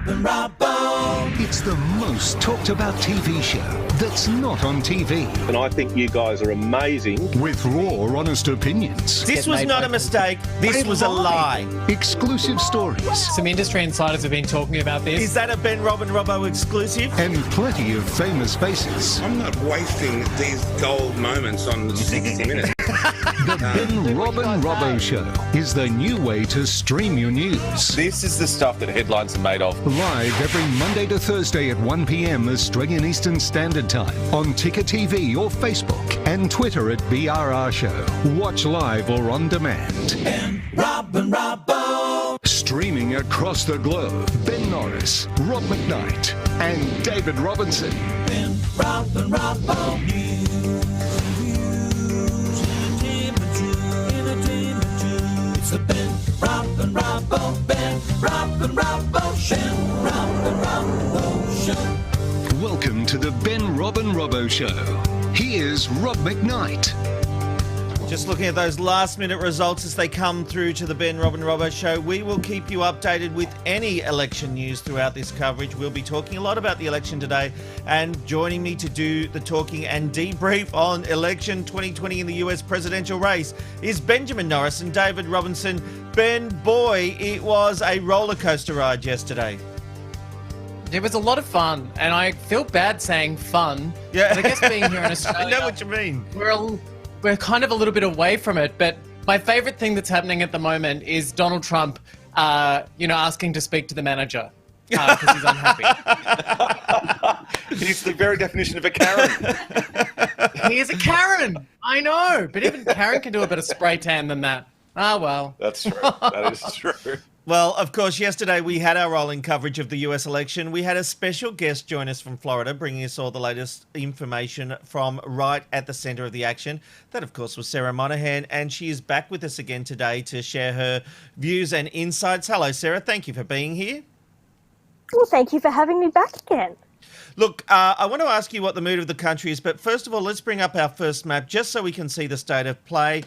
and Robbo. It's the most talked about TV show that's not on TV. And I think you guys are amazing. With raw, honest opinions. This was not a mistake. This was a lie. Exclusive stories. Some industry insiders have been talking about this. Is that a Ben, Rob and Robbo exclusive? And plenty of famous faces. I'm not wasting these gold moments on 60 Minutes. The Ben, Rob and Robbo Show is the new way to stream your news. This is the stuff that headlines are made of. Live every Monday to Thursday at 1 p.m. Australian Eastern Standard Time on Ticker TV or Facebook and Twitter at BRR Show. Watch live or on demand. Ben, Rob and Robbo. Streaming across the globe, Ben Norris, Rob McKnight and David Robinson. Ben, Rob and Robbo. News, entertainment, it's the Ben, Rob and Robbo. Ben, Rob and Robbo Show. Ben, Rob and Robbo Show. Welcome to the Ben, Rob and Robbo Show. Here's Rob McKnight. Just looking at those last-minute results as they come through to the Ben, Rob and Robbo Show. We will keep you updated with any election news throughout this coverage. We'll be talking a lot about the election today. And joining me to do the talking and debrief on election 2020 in the US presidential race is Benjamin Norris and David Robinson. Ben, boy, it was a roller coaster ride yesterday. It was a lot of fun, and I feel bad saying fun. Yeah. I guess being here in Australia, I know what you mean. We're kind of a little bit away from it, but my favourite thing that's happening at the moment is Donald Trump, asking to speak to the manager because he's unhappy. He's the very definition of a Karen. He is a Karen, I know, but even Karen can do a better spray tan than that. Ah, well. That's true. That is true. Well, of course, yesterday we had our rolling coverage of the US election. We had a special guest join us from Florida, bringing us all the latest information from right at the centre of the action. That, of course, was Sarah Monahan, and she is back with us again today to share her views and insights. Hello, Sarah. Thank you for being here. Well, thank you for having me back again. Look, I want to ask you what the mood of the country is, but first of all, let's bring up our first map just so we can see the state of play.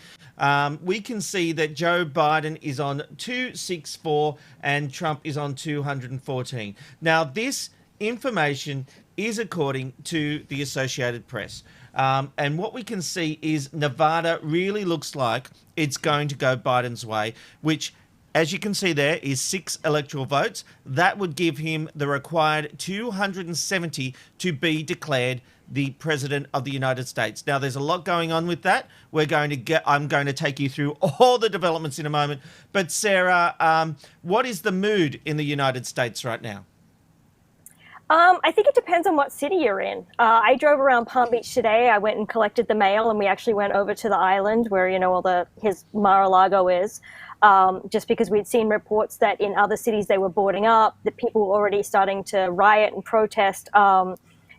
We can see that Joe Biden is on 264 and Trump is on 214. Now, this information is according to the Associated Press. And what we can see is Nevada really looks like it's going to go Biden's way, which, as you can see there, is 6 electoral votes. That would give him the required 270 to be declared the President of the United States. Now, there's a lot going on with that. I'm going to take you through all the developments in a moment. But Sarah, what is the mood in the United States right now? I think it depends on what city you're in. I drove around Palm Beach today. I went and collected the mail, and we actually went over to the island where, his Mar-a-Lago is. Just because we'd seen reports that in other cities they were boarding up, that people were already starting to riot and protest.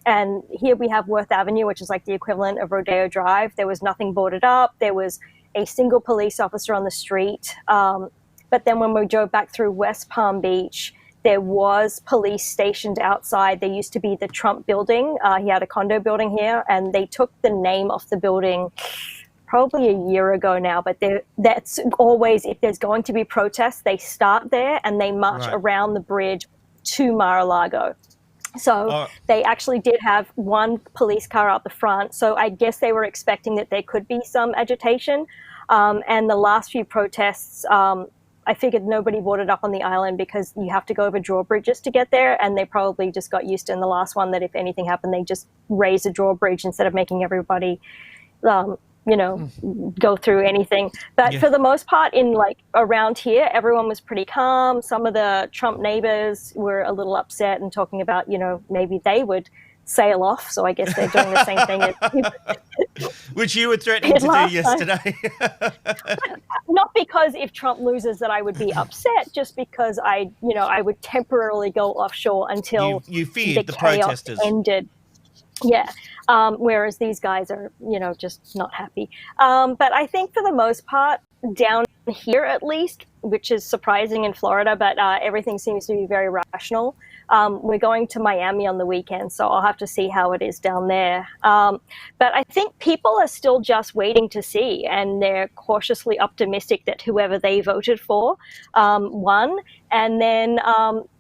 And here we have Worth Avenue, which is like the equivalent of Rodeo Drive. There was nothing boarded up. There was a single police officer on the street. But then when we drove back through West Palm Beach, there was police stationed outside. There used to be the Trump building. He had a condo building here, and they took the name off the building probably a year ago now, but that's always, if there's going to be protests, they start there and they march around the bridge to Mar-a-Lago. So they actually did have one police car out the front. So I guess they were expecting that there could be some agitation. And the last few protests, I figured nobody boarded up on the island because you have to go over drawbridges to get there. And they probably just got used to in the last one that if anything happened, they just raise a drawbridge instead of making everybody go through anything. But for the most part, in around here, everyone was pretty calm. Some of the Trump neighbors were a little upset and talking about, maybe they would sail off. So I guess they're doing the same thing. Which you were threatening to do yesterday. Not because if Trump loses that I would be upset, just because I would temporarily go offshore until you feared the chaos protesters ended. Yeah. Whereas these guys are, just not happy. But I think for the most part, down here at least, which is surprising in Florida, but everything seems to be very rational. We're going to Miami on the weekend, so I'll have to see how it is down there. But I think people are still just waiting to see, and they're cautiously optimistic that whoever they voted for won. And then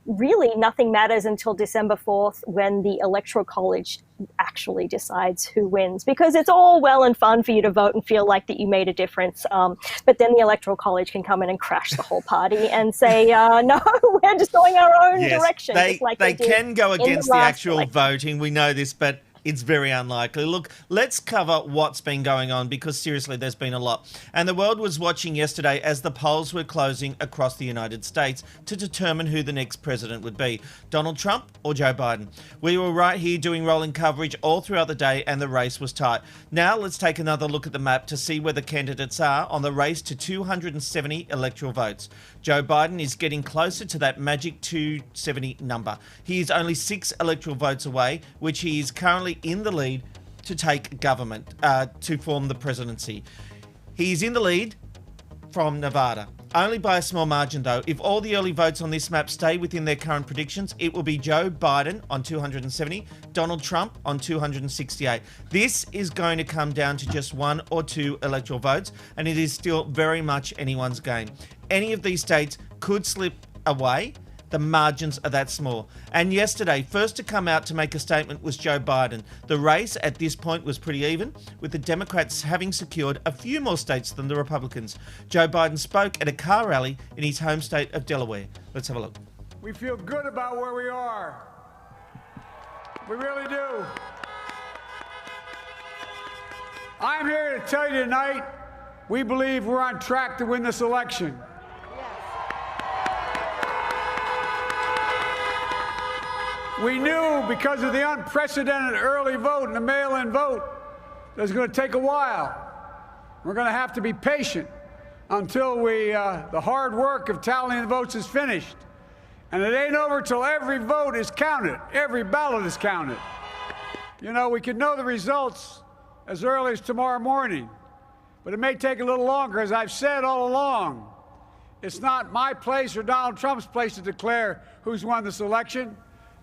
really nothing matters until December 4th when the Electoral College actually decides who wins, because it's all well and fun for you to vote and feel like that you made a difference. But then the Electoral College can come in and crash the whole party and say, no, we're just going our own direction. They, just like they did can go in against the last actual election. voting. We know this, but it's very unlikely. Look, let's cover what's been going on, because seriously, there's been a lot. And the world was watching yesterday as the polls were closing across the United States to determine who the next president would be, Donald Trump or Joe Biden. We were right here doing rolling coverage all throughout the day, and the race was tight. Now let's take another look at the map to see where the candidates are on the race to 270 electoral votes. Joe Biden is getting closer to that magic 270 number. He is only 6 electoral votes away, which he is currently in the lead to take government, to form the presidency. He's in the lead from Nevada, only by a small margin though. If all the early votes on this map stay within their current predictions, it will be Joe Biden on 270, Donald Trump on 268. This is going to come down to just 1 or 2 electoral votes, and it is still very much anyone's game. Any of these states could slip away. The margins are that small. And yesterday, first to come out to make a statement was Joe Biden. The race at this point was pretty even, with the Democrats having secured a few more states than the Republicans. Joe Biden spoke at a car rally in his home state of Delaware. Let's have a look. We feel good about where we are. We really do. I'm here to tell you tonight, we believe we're on track to win this election. We knew, because of the unprecedented early vote and the mail-in vote, that it was going to take a while. We're going to have to be patient until the hard work of tallying the votes is finished. And it ain't over till every vote is counted, every ballot is counted. You know, we could know the results as early as tomorrow morning, but it may take a little longer. As I've said all along, it's not my place or Donald Trump's place to declare who's won this election.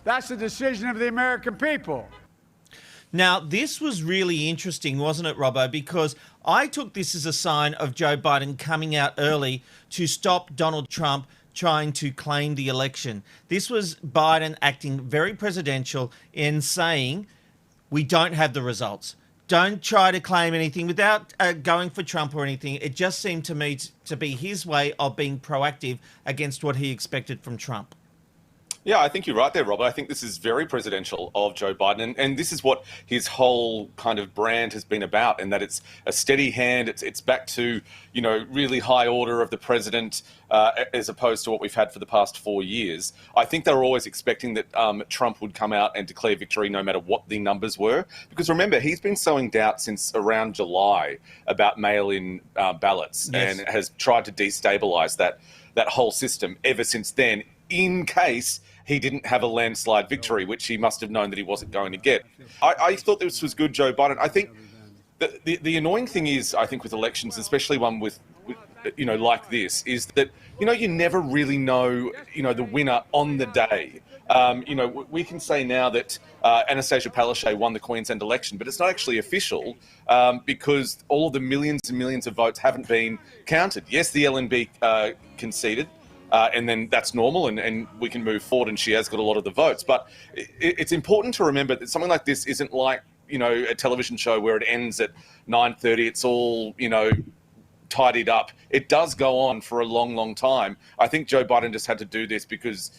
That's the decision of the American people. Now, this was really interesting, wasn't it, Robbo? Because I took this as a sign of Joe Biden coming out early to stop Donald Trump trying to claim the election. This was Biden acting very presidential in saying, we don't have the results. Don't try to claim anything without going for Trump or anything. It just seemed to me to be his way of being proactive against what he expected from Trump. Yeah, I think you're right there, Robert. I think this is very presidential of Joe Biden, and this is what his whole kind of brand has been about, and that it's a steady hand. It's back to, you know, really high order of the president, as opposed to what we've had for the past 4 years. I think they were always expecting that Trump would come out and declare victory no matter what the numbers were, because remember, he's been sowing doubt since around July about mail-in ballots, Yes. and has tried to destabilize that whole system ever since then, in case he didn't have a landslide victory, which he must have known that he wasn't going to get. I thought this was good, Joe Biden. I think the annoying thing is, I think with elections, especially one with you know, like this, is that, you know, you never really know, you know, the winner on the day. You know, we can say now that Anastasia Palaszczuk won the Queensland election, but it's not actually official because all of the millions and millions of votes haven't been counted. Yes, the LNB conceded. And then that's normal, and we can move forward, and she has got a lot of the votes. But it's important to remember that something like this isn't like, you know, a television show where it ends at 9:30. It's all, you know, tidied up. It does go on for a long, long time. I think Joe Biden just had to do this because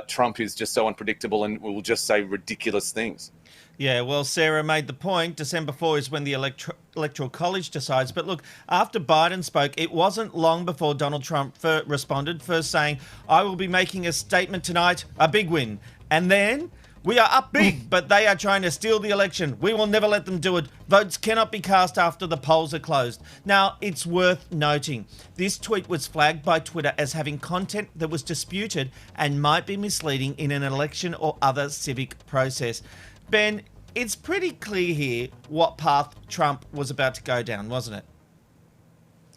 Trump is just so unpredictable and will just say ridiculous things. Yeah, well, Sarah made the point. December 4 is when the Electoral College decides. But look, after Biden spoke, it wasn't long before Donald Trump responded, first saying, I will be making a statement tonight, a big win. And then, we are up big, but they are trying to steal the election. We will never let them do it. Votes cannot be cast after the polls are closed. Now, it's worth noting, this tweet was flagged by Twitter as having content that was disputed and might be misleading in an election or other civic process. Ben, it's pretty clear here what path Trump was about to go down, wasn't it?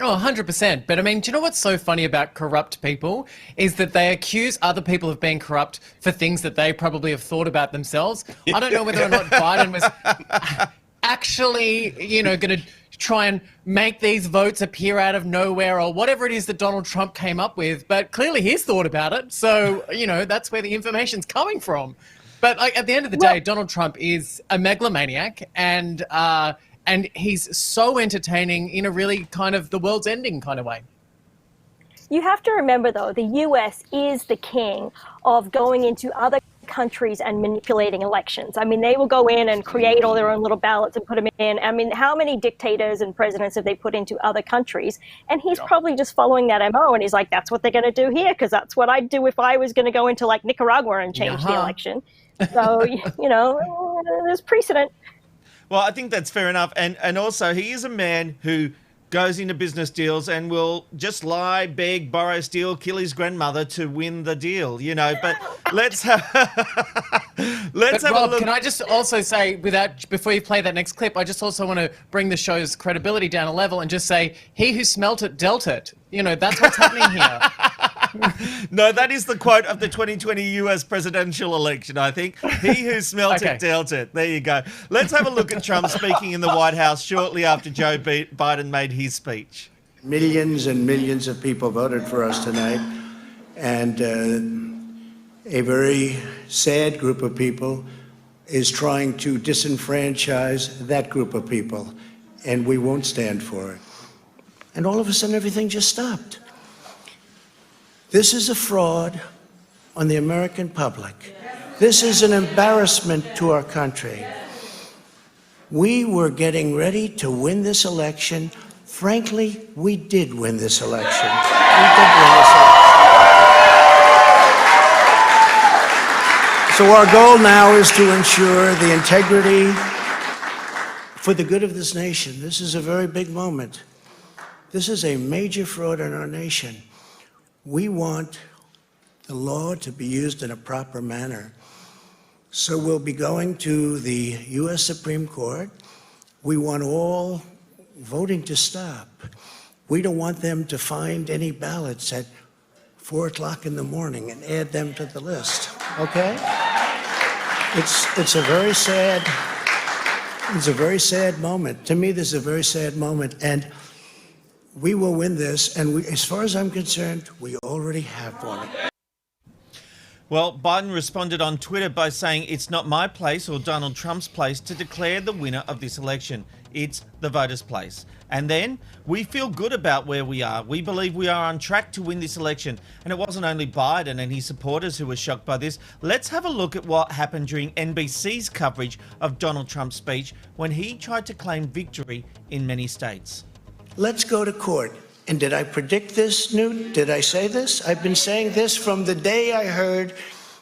Oh, 100%. But I mean, do you know what's so funny about corrupt people is that they accuse other people of being corrupt for things that they probably have thought about themselves. I don't know whether or not Biden was actually, you know, going to try and make these votes appear out of nowhere or whatever it is that Donald Trump came up with. But clearly he's thought about it. So, that's where the information's coming from. But at the end of the day, Donald Trump is a megalomaniac and he's so entertaining in a really kind of the world's ending kind of way. You have to remember, though, the U.S. is the king of going into other countries and manipulating elections. I mean, they will go in and create all their own little ballots and put them in. I mean, how many dictators and presidents have they put into other countries? And he's probably just following that MO. And he's like, that's what they're going to do here, because that's what I'd do if I was going to go into like Nicaragua and change the election. So, there's precedent. Well, I think that's fair enough. And also, he is a man who goes into business deals and will just lie, beg, borrow, steal, kill his grandmother to win the deal, But let's have a look. Can I just also say, before you play that next clip, I just also want to bring the show's credibility down a level and just say, he who smelt it dealt it. That's what's happening here. No, that is the quote of the 2020 US presidential election, I think. He who smelt it dealt it. There you go. Let's have a look at Trump speaking in the White House shortly after Joe Biden made his speech. Millions and millions of people voted for us tonight, and a very sad group of people is trying to disenfranchise that group of people, and we won't stand for it. And all of a sudden, everything just stopped. This is a fraud on the American public. This is an embarrassment to our country. We were getting ready to win this election. Frankly, we did win this election. So our goal now is to ensure the integrity for the good of this nation. This is a very big moment. This is a major fraud in our nation. We want the law to be used in a proper manner. So we'll be going to the U.S. Supreme Court. We want all voting to stop. We don't want them to find any ballots at 4 o'clock in the morning and add them to the list, okay? It's a very sad moment. To me, this is a very sad moment. And we will win this, and as far as I'm concerned, we already have won it. Well, Biden responded on Twitter by saying it's not my place or Donald Trump's place to declare the winner of this election. It's the voters' place. And then, we feel good about where we are. We believe we are on track to win this election. And it wasn't only Biden and his supporters who were shocked by this. Let's have a look at what happened during NBC's coverage of Donald Trump's speech when he tried to claim victory in many states. Let's go to court. And did I predict this, Newt? Did I say this? I've been saying this from the day I heard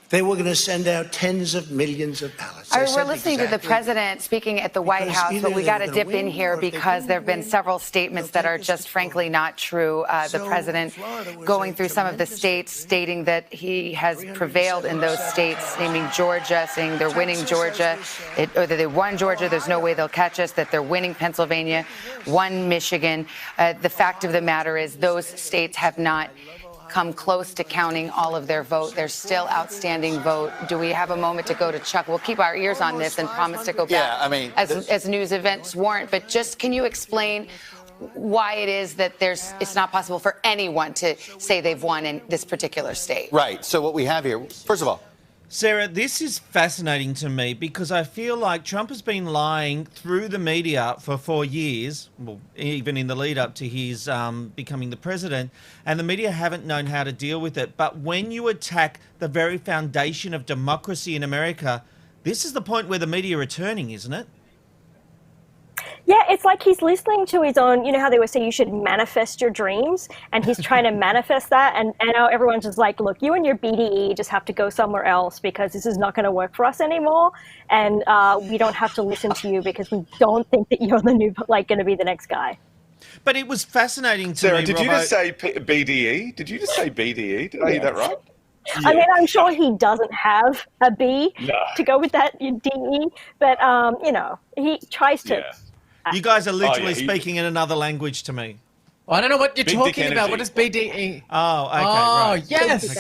they were going to send out tens of millions of ballots. We're listening to the president speaking at the White House, but we got to dip in here because there have been several statements that are just frankly not true. The president going through some of the states, stating that he has prevailed in those states, naming Georgia, saying they're winning Georgia, or that they won Georgia, there's no way they'll catch us, that they're winning Pennsylvania, won Michigan. The fact of the matter is those states have not come close to counting all of their vote. There's still outstanding vote. Do we have a moment to go to Chuck? We'll keep our ears on this and promise to go back as news events warrant. But just can you explain why it is that it's not possible for anyone to say they've won in this particular state? Right. So what we have here, first of all, Sarah, this is fascinating to me because I feel like Trump has been lying through the media for 4 years, well, even in the lead up to his becoming the president, and the media haven't known how to deal with it. But when you attack the very foundation of democracy in America, this is the point where the media are turning, isn't it? Yeah, it's like he's listening to his own, you know how they would say you should manifest your dreams, and he's trying to manifest that, and now everyone's just like, look, you and your BDE just have to go somewhere else because this is not going to work for us anymore, and we don't have to listen to you because we don't think that you're the new, like, going to be the next guy. But it was fascinating to Sarah, me, did Robbo. you just say BDE? Did you just say BDE? Did I hear that right? I mean, I'm sure he doesn't have a B to go with that DE, but, you know, he tries to... Yeah. You guys are literally speaking in another language to me. Well, I don't know what you're Big talking dick about. energy. What is BDE? Oh, okay, Oh, right. yes.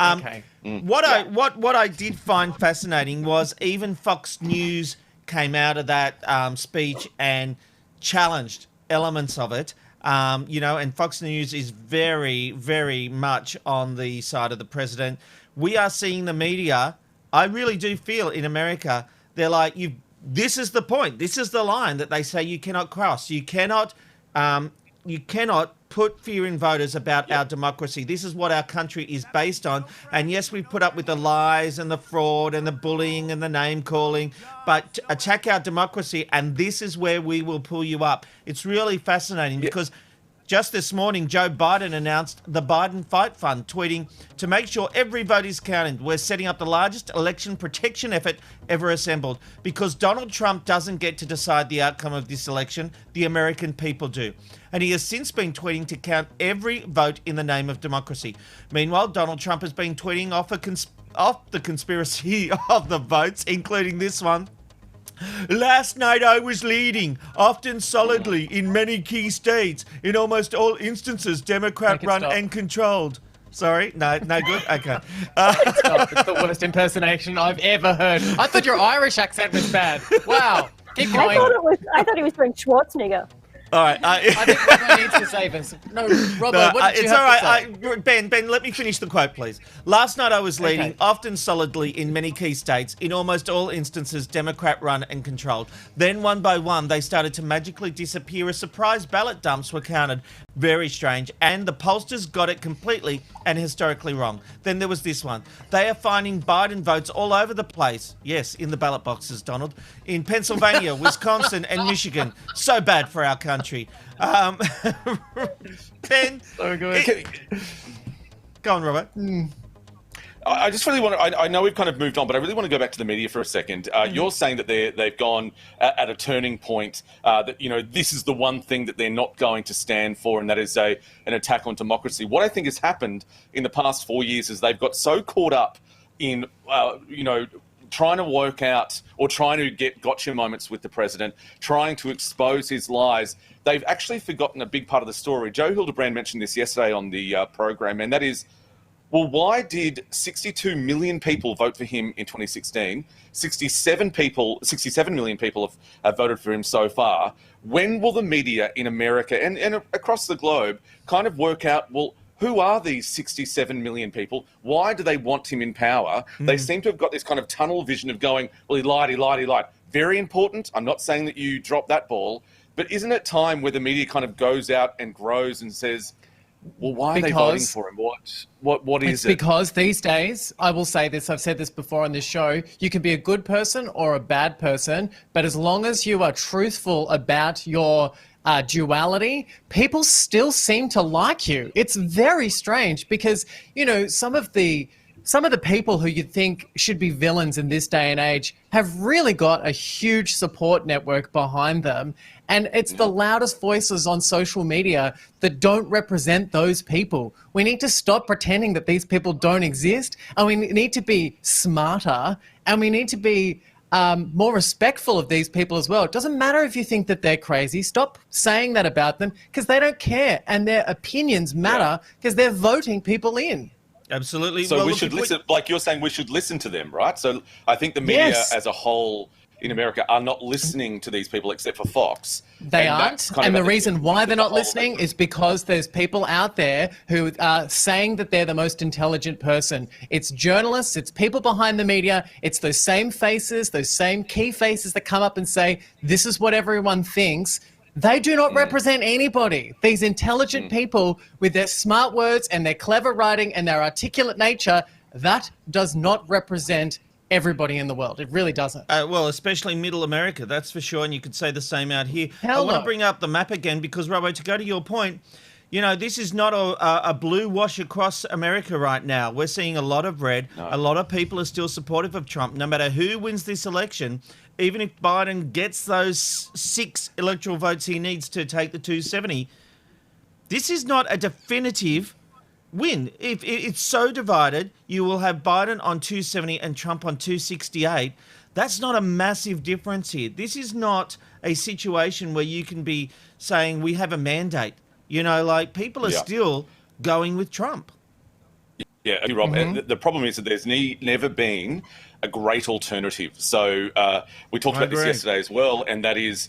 Okay. What I did find fascinating was even Fox News came out of that speech and challenged elements of it. And Fox News is very, very much on the side of the president. We are seeing the media. I really do feel in America, they're like, this is the point. This is the line that they say you cannot cross. You cannot put fear in voters about our democracy. This is what our country is based on. And yes, we've put up with the lies and the fraud and the bullying and the name calling, but attack our democracy, and this is where we will pull you up. It's really fascinating because just this morning, Joe Biden announced the Biden Fight Fund, tweeting, to make sure every vote is counted, we're setting up the largest election protection effort ever assembled. Because Donald Trump doesn't get to decide the outcome of this election, the American people do. And he has since been tweeting to count every vote in the name of democracy. Meanwhile, Donald Trump has been tweeting off the conspiracy of the votes, including this one. Last night I was leading, often solidly, in many key states, in almost all instances, Democrat-run and controlled. Sorry? No good? Okay. Stop. It's the worst impersonation I've ever heard. I thought your Irish accent was bad. Wow. Keep going. I thought he was doing Schwarzenegger. All right. I think Robbo needs to save us. No, Robbo, what did you have to say? Ben, let me finish the quote, please. Last night I was leading, often solidly in many key states, in almost all instances Democrat-run and controlled. Then one by one, they started to magically disappear as surprise ballot dumps were counted. Very strange. And the pollsters got it completely and historically wrong. Then there was this one. They are finding Biden votes all over the place. Yes, in the ballot boxes, Donald. In Pennsylvania, Wisconsin, and Michigan. So bad for our country. Ben, so good. Go on, Robert. I just really want to, I know we've kind of moved on, but I really want to go back to the media for a second. You're saying that they've gone at a turning point, that, this is the one thing that they're not going to stand for, and that is an attack on democracy. What I think has happened in the past 4 years is they've got so caught up in, trying to work out or trying to get gotcha moments with the president, trying to expose his lies. They've actually forgotten a big part of the story. Joe Hildebrand mentioned this yesterday on the program, and that is, well, why did 62 million people vote for him in 2016? 67 million people have voted for him so far. When will the media in America and across the globe kind of work out, well, who are these 67 million people? Why do they want him in power? They seem to have got this kind of tunnel vision of going, well, he lied. Very important. I'm not saying that you drop that ball, but isn't it time where the media kind of goes out and grows and says, well, why are they voting for him? What is it? Because these days, I will say this, I've said this before on this show, you can be a good person or a bad person, but as long as you are truthful about your duality, people still seem to like you. It's very strange because, some of the people who you'd think should be villains in this day and age have really got a huge support network behind them. And it's the loudest voices on social media that don't represent those people. We need to stop pretending that these people don't exist, and we need to be smarter, and we need to be more respectful of these people as well. It doesn't matter if you think that they're crazy. Stop saying that about them because they don't care, and their opinions matter because they're voting people in. Absolutely. So we should listen, like you're saying, we should listen to them, right? So I think the media as a whole in America are not listening to these people except for Fox. They aren't. And the reason why they're not listening is because there's people out there who are saying that they're the most intelligent person. It's journalists, it's people behind the media, it's those same faces, those same key faces that come up and say, this is what everyone thinks. They do not represent anybody. These intelligent people with their smart words and their clever writing and their articulate nature, that does not represent everybody in the world. It really doesn't. Well, especially middle America, that's for sure. And you could say the same out here. Hell I want no. to bring up the map again because, Robbo, to go to your point, this is not a blue wash across America right now. We're seeing a lot of red. No. A lot of people are still supportive of Trump. No matter who wins this election, even if Biden gets those 6 electoral votes he needs to take the 270, this is not a definitive win. If it's so divided, you will have Biden on 270 and Trump on 268. That's not a massive difference here. This is not a situation where you can be saying we have a mandate. People are still going with Trump. Yeah, Rob. The problem is that there's never been a great alternative. So we talked about this yesterday as well, and that is,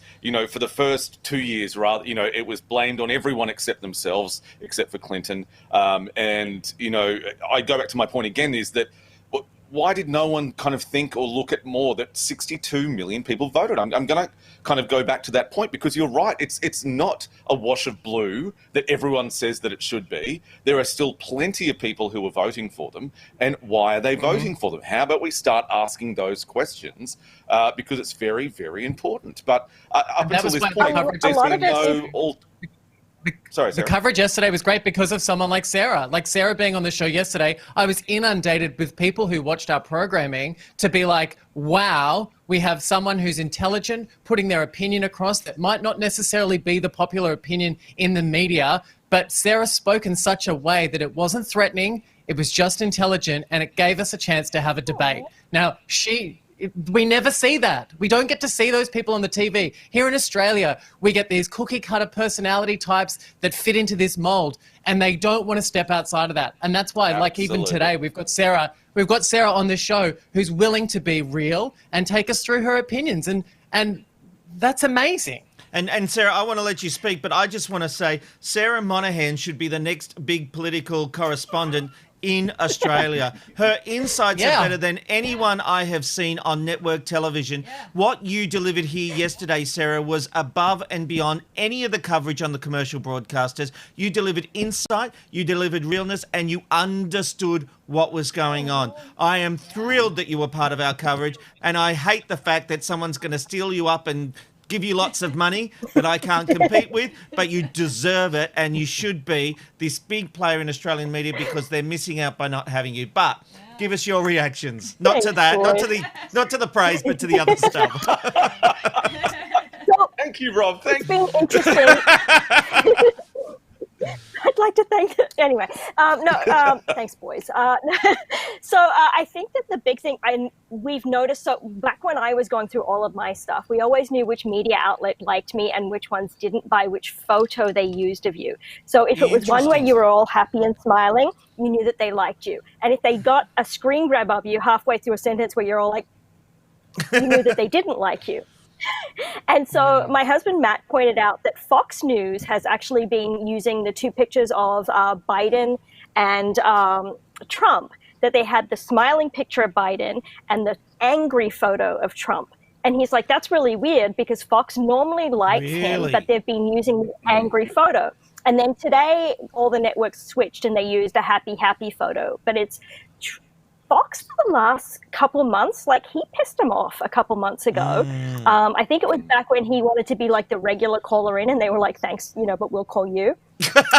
for the first 2 years, it was blamed on everyone except themselves, except for Clinton. And I go back to my point again, is that why did no one kind of think or look at more that 62 million people voted? I'm going to kind of go back to that point, because you're right. It's not a wash of blue that everyone says that it should be. There are still plenty of people who are voting for them. And why are they voting for them? How about we start asking those questions? Because it's very, very important. But up until this point, there's been Sorry, Sarah. The coverage yesterday was great because of someone like Sarah. Like Sarah being on the show yesterday, I was inundated with people who watched our programming to be like, wow, we have someone who's intelligent, putting their opinion across that might not necessarily be the popular opinion in the media, but Sarah spoke in such a way that it wasn't threatening, it was just intelligent, and it gave us a chance to have a debate. Now, we never see that. We don't get to see those people on the TV. Here in Australia, we get these cookie cutter personality types that fit into this mold, and they don't want to step outside of that. And that's why, like even today, we've got Sarah on the show who's willing to be real and take us through her opinions. And that's amazing. And Sarah, I want to let you speak, but I just want to say Sarah Monahan should be the next big political correspondent in Australia. Her insights are better than anyone I have seen on network television. What you delivered here yesterday, Sarah, was above and beyond any of the coverage on the commercial broadcasters. You delivered insight, you delivered realness, and you understood what was going on. I am thrilled that you were part of our coverage, and I hate the fact that someone's going to steal you up and give you lots of money that I can't compete with, but you deserve it, and you should be this big player in Australian media because they're missing out by not having you. But give us your reactions. Not to that, not to the praise, but to the other stuff. Thank you, Rob. It's been interesting. I'd like to thank. Anyway, thanks, boys. So I think that the big thing we've noticed. So back when I was going through all of my stuff, we always knew which media outlet liked me and which ones didn't, by which photo they used of you. So if it was one where you were all happy and smiling, you knew that they liked you. And if they got a screen grab of you halfway through a sentence where you're all like, you knew that they didn't like you. And so my husband, Matt, pointed out that Fox News has actually been using the two pictures of Biden and Trump, that they had the smiling picture of Biden and the angry photo of Trump. And he's like, that's really weird because Fox normally likes him, but they've been using the angry photo. And then today, all the networks switched and they used a happy, happy photo. But it's Fox for the last couple of months, like he pissed him off a couple months ago. I think it was back when he wanted to be like the regular caller in and they were like, thanks, but we'll call you.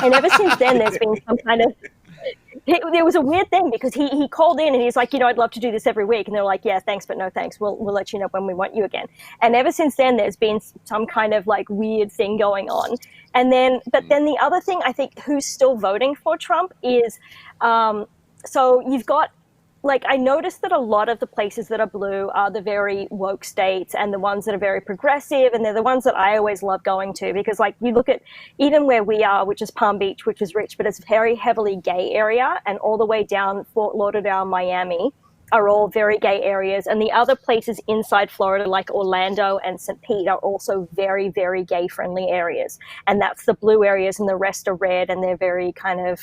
And ever since then, there's been some kind of, there was a weird thing because he called in and he's like, I'd love to do this every week. And they're like, yeah, thanks, but no thanks. We'll let you know when we want you again. And ever since then, there's been some kind of like weird thing going on. And then, but then the other thing I think who's still voting for Trump is, so you've got, like, I noticed that a lot of the places that are blue are the very woke states and the ones that are very progressive, and they're the ones that I always love going to because, like, you look at even where we are, which is Palm Beach, which is rich, but it's a very heavily gay area, and all the way down Fort Lauderdale, Miami, are all very gay areas. And the other places inside Florida, like Orlando and St. Pete, are also very, very gay-friendly areas. And that's the blue areas, and the rest are red, and they're very kind of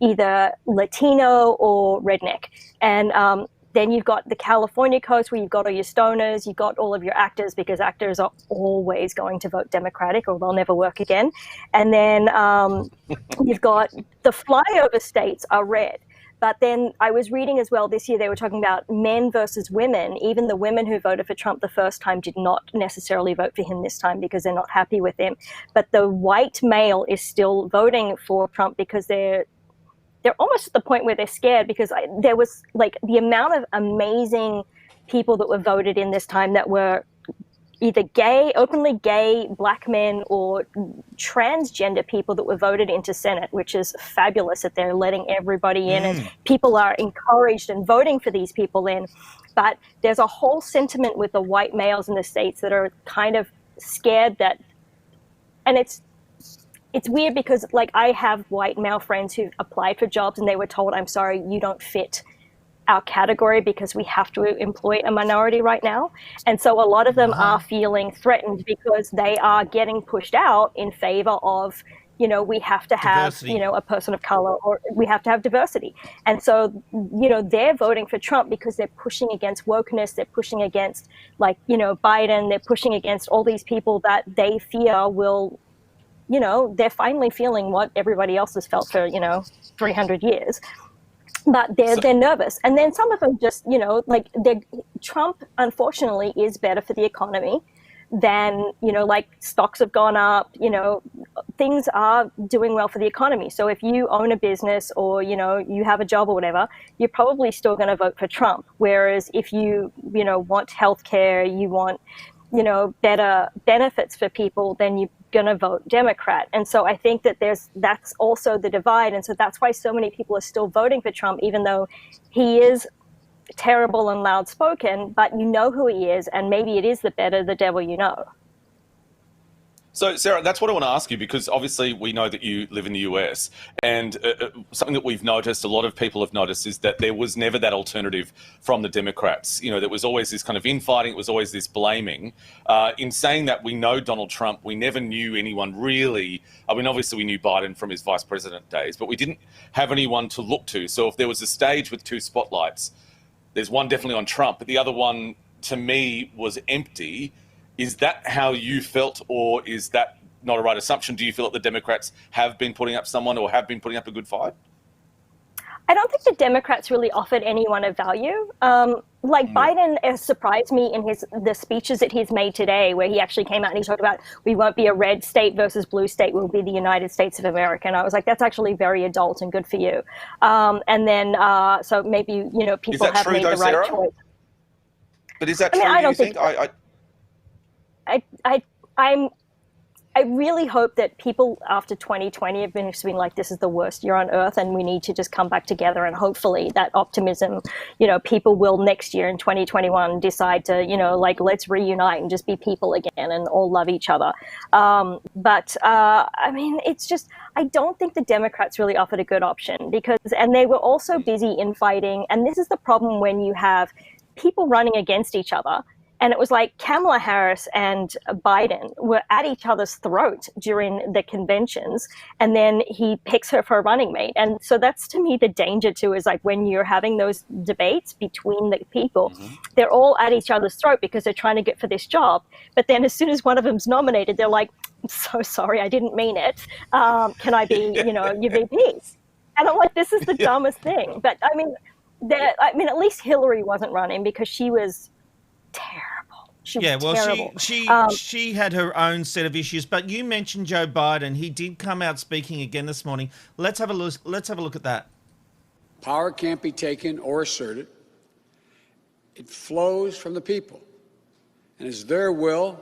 either Latino or redneck. And then you've got the California coast where you've got all your stoners, you've got all of your actors, because actors are always going to vote Democratic or they'll never work again. And then you've got the flyover states are red. But then I was reading as well this year, they were talking about men versus women. Even the women who voted for Trump the first time did not necessarily vote for him this time because they're not happy with him. But the white male is still voting for Trump because they're almost at the point where they're scared because there was like the amount of amazing people that were voted in this time that were either gay, openly gay black men or transgender people that were voted into Senate, which is fabulous that they're letting everybody in and people are encouraged and voting for these people in. But there's a whole sentiment with the white males in the states that are kind of scared that, and it's weird because, like, I have white male friends who've applied for jobs and they were told, I'm sorry, you don't fit our category because we have to employ a minority right now. And so a lot of them are feeling threatened because they are getting pushed out in favor of, we have to have, Diversity. a person of color, or we have to have diversity. And so, they're voting for Trump because they're pushing against wokeness. They're pushing against Biden. They're pushing against all these people that they fear will, they're finally feeling what everybody else has felt for, 300 years. But they're nervous. And then some of them just, Trump, unfortunately, is better for the economy than, stocks have gone up, things are doing well for the economy. So if you own a business or, you have a job or whatever, you're probably still going to vote for Trump. Whereas if you, want healthcare, you want, better benefits for people, then you're going to vote Democrat. And so I think that that's also the divide. And so that's why so many people are still voting for Trump, even though he is terrible and loud spoken, but you know who he is. And maybe it is the better the devil you know. So, Sarah, that's what I want to ask you, because obviously we know that you live in the US, and something that we've noticed, a lot of people have noticed, is that there was never that alternative from the Democrats. There was always this kind of infighting, it was always this blaming. In saying that, we know Donald Trump, we never knew anyone really, obviously we knew Biden from his vice president days, but we didn't have anyone to look to. So if there was a stage with two spotlights, there's one definitely on Trump, but the other one, to me, was empty. Is that how you felt, or is that not a right assumption? Do you feel that the Democrats have been putting up someone or have been putting up a good fight? I don't think the Democrats really offered anyone of value. Biden has surprised me in the speeches that he's made today, where he actually came out and he talked about, we won't be a red state versus blue state, we'll be the United States of America. And I was like, that's actually very adult and good for you. And then, so maybe, people have made the right choice. But is that true, do you think? I really hope that people after 2020 have been like, this is the worst year on earth and we need to just come back together, and hopefully that optimism, people will next year in 2021 decide to, let's reunite and just be people again and all love each other. It's just, I don't think the Democrats really offered a good option and they were also busy infighting. And this is the problem when you have people running against each other. And it was like Kamala Harris and Biden were at each other's throat during the conventions, and then he picks her for a running mate. And so that's, to me, the danger too, is like when you're having those debates between the people, they're all at each other's throat because they're trying to get for this job. But then as soon as one of them's nominated, they're like, I'm so sorry, I didn't mean it. Can I be, your VP? And I'm like, this is the dumbest thing. But at least Hillary wasn't running because she was terrible. Terrible. She had her own set of issues. But you mentioned Joe Biden. He did come out speaking again this morning. Let's have a look at that. Power can't be taken or asserted. It flows from the people, and it's their will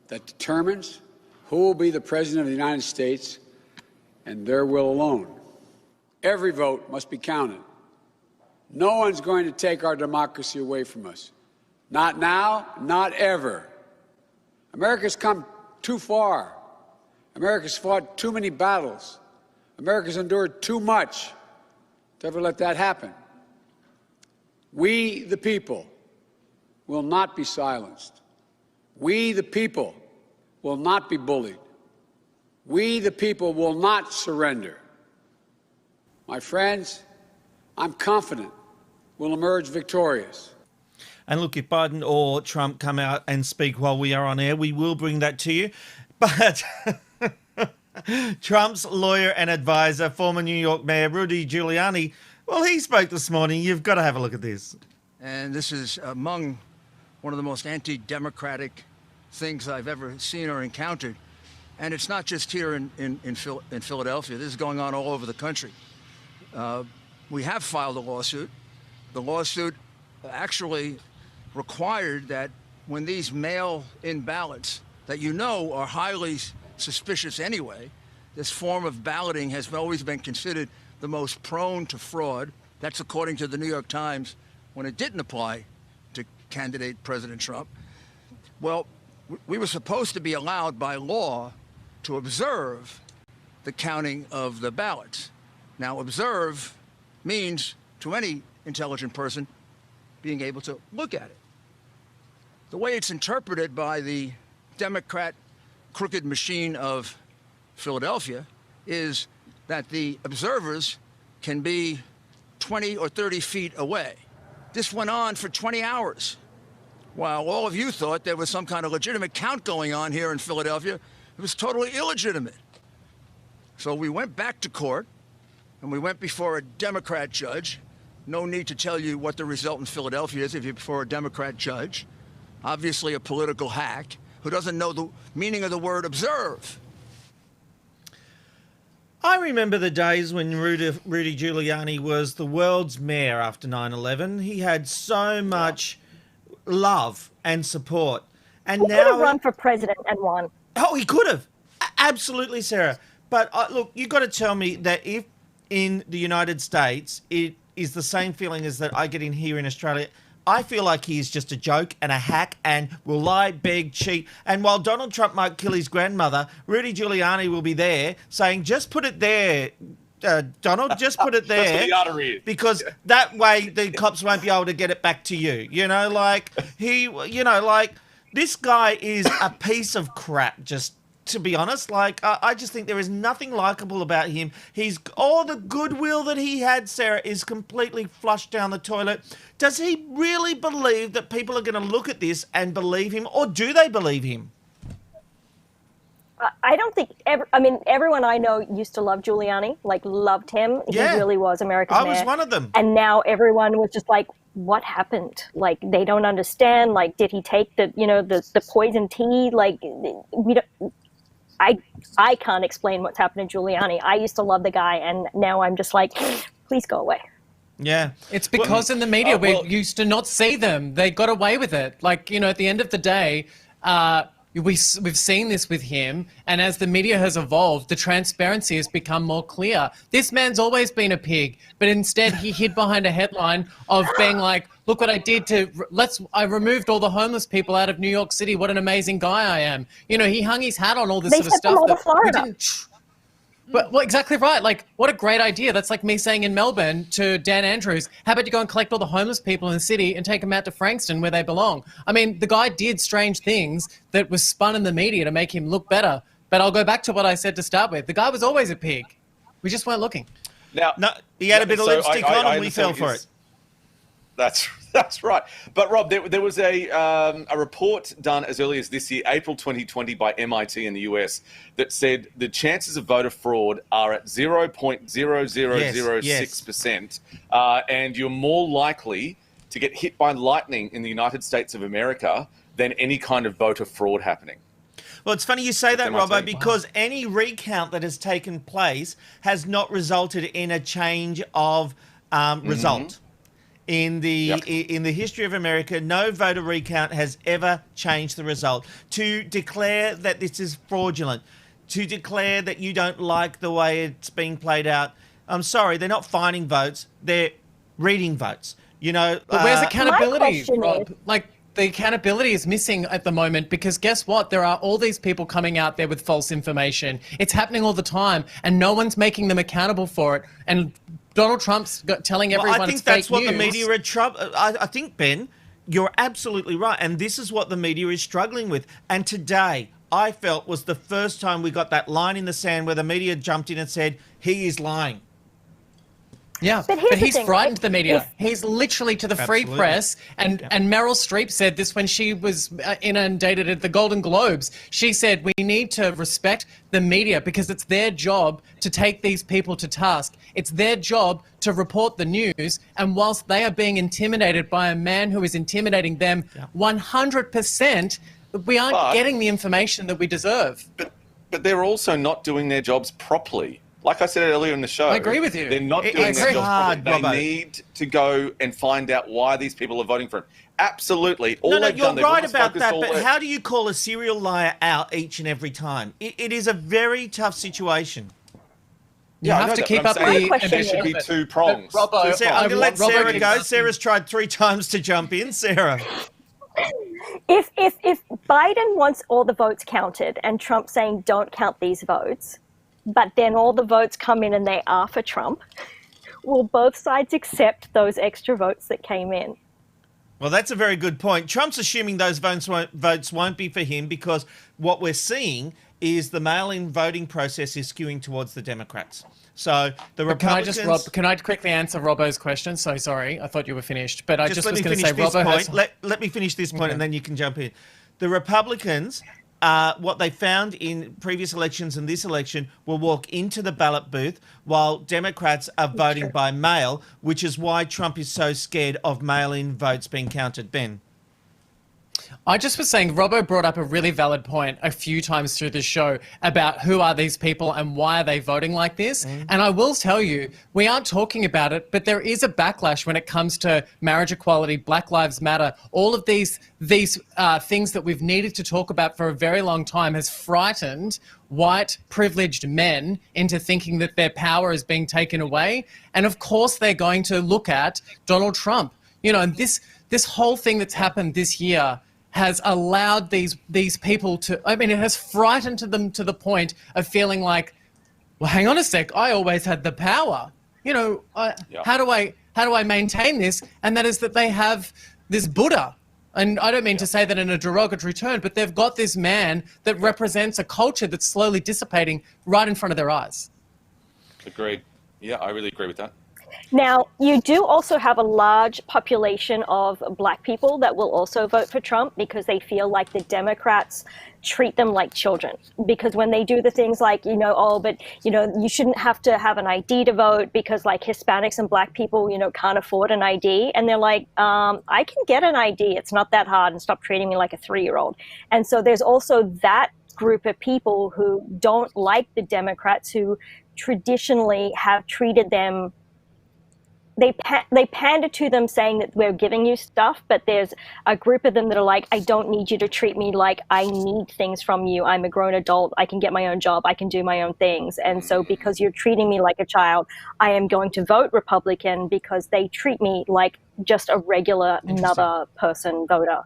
that determines who will be the president of the United States, and their will alone. Every vote must be counted. No one's going to take our democracy away from us. Not now, not ever. America's come too far. America's fought too many battles. America's endured too much to ever let that happen. We, the people, will not be silenced. We, the people, will not be bullied. We, the people, will not surrender. My friends, I'm confident we'll emerge victorious. And look, if Biden or Trump come out and speak while we are on air, we will bring that to you. But Trump's lawyer and advisor, former New York Mayor Rudy Giuliani, well, he spoke this morning. You've got to have a look at this. And this is among one of the most anti-democratic things I've ever seen or encountered. And it's not just here in Philadelphia. This is going on all over the country. We have filed a lawsuit. The lawsuit actually required that when these mail-in ballots that are highly suspicious anyway, this form of balloting has always been considered the most prone to fraud. That's according to the New York Times when it didn't apply to candidate President Trump. Well, we were supposed to be allowed by law to observe the counting of the ballots. Now, observe means to any intelligent person being able to look at it. The way it's interpreted by the Democrat crooked machine of Philadelphia is that the observers can be 20 or 30 feet away. This went on for 20 hours. While all of you thought there was some kind of legitimate count going on here in Philadelphia, it was totally illegitimate. So we went back to court, and we went before a Democrat judge. No need to tell you what the result in Philadelphia is if you're before a Democrat judge. Obviously a political hack who doesn't know the meaning of the word observe. I remember the days when Rudy Giuliani was the world's mayor after 9/11. He had so much love and support. And He now could have run for president and won. Oh, he could have. Absolutely, Sarah. But look, you've got to tell me that if in the United States it is the same feeling as that I get in here in Australia, I feel like he is just a joke and a hack and will lie, beg, cheat. And while Donald Trump might kill his grandmother, Rudy Giuliani will be there saying, just put it there, Donald, just put it there. That's what the artery is. Because that way the cops won't be able to get it back to you. You know, like this guy is a piece of crap, just to be honest. Like, I just think there is nothing likable about him. All the goodwill that he had, Sarah, is completely flushed down the toilet. Does he really believe that people are going to look at this and believe him, or do they believe him? I don't think everyone I know used to love Giuliani, like loved him. Yeah. He really was America's mayor. I was one of them. And now everyone was just like, what happened? Like, they don't understand. Like, did he take the poison tea? Like, we don't. I can't explain what's happened to Giuliani. I used to love the guy, and now I'm just like, please go away. Yeah. It's because in the media we used to not see them. They got away with it. Like, at the end of the day, we've seen this with him, and as the media has evolved, the transparency has become more clear. This man's always been a pig, but instead he hid behind a headline of being like, look what I did I removed all the homeless people out of New York City. What an amazing guy I am. He hung his hat on all this sort of stuff. That Florida. Well, exactly right. Like, what a great idea. That's like me saying in Melbourne to Dan Andrews, how about you go and collect all the homeless people in the city and take them out to Frankston where they belong? I mean, the guy did strange things that was spun in the media to make him look better. But I'll go back to what I said to start with. The guy was always a pig. We just weren't looking. No, he had a bit of lipstick on and we fell for it. That's right. But Rob, there was a report done as early as this year, April 2020, by MIT in the US that said the chances of voter fraud are at 0.0006%, and you're more likely to get hit by lightning in the United States of America than any kind of voter fraud happening. Well, it's funny you say that, Robbo, because any recount that has taken place has not resulted in a change of result. In the history of America, no voter recount has ever changed the result. To declare that this is fraudulent, to declare that you don't like the way it's being played out, I'm sorry, they're not finding votes, they're reading votes. But where's accountability, Rob? Like, the accountability is missing at the moment because guess what? There are all these people coming out there with false information. It's happening all the time, and no one's making them accountable for it. And Donald Trump's telling everyone I think it's fake that's what news. the media are I think, Ben, you're absolutely right. And this is what the media is struggling with. And today, I felt, was the first time we got that line in the sand where the media jumped in and said, he is lying. Yeah, but he's frightened the media. He's literally to the free press. And Meryl Streep said this when she was inundated at the Golden Globes. She said, we need to respect the media because it's their job to take these people to task. It's their job to report the news. And whilst they are being intimidated by a man who is intimidating them 100%, we aren't getting the information that we deserve. But they're also not doing their jobs properly. Like I said earlier in the show, I agree with you. They're not doing their jobs properly. They need to go and find out why these people are voting for him. Absolutely. You're right about that, but how do you call a serial liar out each and every time? It is a very tough situation. You have to keep up the... There should be two prongs. I'm going to let Sarah go. Sarah's tried 3 times to jump in. Sarah. If Biden wants all the votes counted and Trump saying don't count these votes, but then all the votes come in and they are for Trump, will both sides accept those extra votes that came in? Well, that's a very good point. Trump's assuming those votes won't be for him because what we're seeing is the mail-in voting process is skewing towards the Democrats. So the Republicans... Can I quickly answer Robbo's question? So sorry, I thought you were finished. But I just was going to say, Robbo has... Let me finish this point and then you can jump in. The Republicans... what they found in previous elections and this election will walk into the ballot booth while Democrats are voting by mail, which is why Trump is so scared of mail-in votes being counted. Ben? I just was saying, Robbo brought up a really valid point a few times through the show about who are these people and why are they voting like this. And I will tell you, we aren't talking about it, but there is a backlash when it comes to marriage equality, Black Lives Matter. All of these things that we've needed to talk about for a very long time has frightened white privileged men into thinking that their power is being taken away. And of course, they're going to look at Donald Trump. And this whole thing that's happened this year has allowed these people to, it has frightened them to the point of feeling like, well, hang on a sec, I always had the power. How do I maintain this? And that is that they have this Buddha. And I don't mean to say that in a derogatory term, but they've got this man that represents a culture that's slowly dissipating right in front of their eyes. Agreed. Yeah, I really agree with that. Now, you do also have a large population of Black people that will also vote for Trump because they feel like the Democrats treat them like children. Because when they do the things like, you shouldn't have to have an ID to vote because like Hispanics and Black people, can't afford an ID. And they're like, I can get an ID. It's not that hard, and stop treating me like a 3-year-old. And so there's also that group of people who don't like the Democrats, who traditionally have treated them. They pander to them saying that we're giving you stuff, but there's a group of them that are like, I don't need you to treat me like I need things from you. I'm a grown adult. I can get my own job. I can do my own things. And so because you're treating me like a child, I am going to vote Republican because they treat me like just a regular another person voter.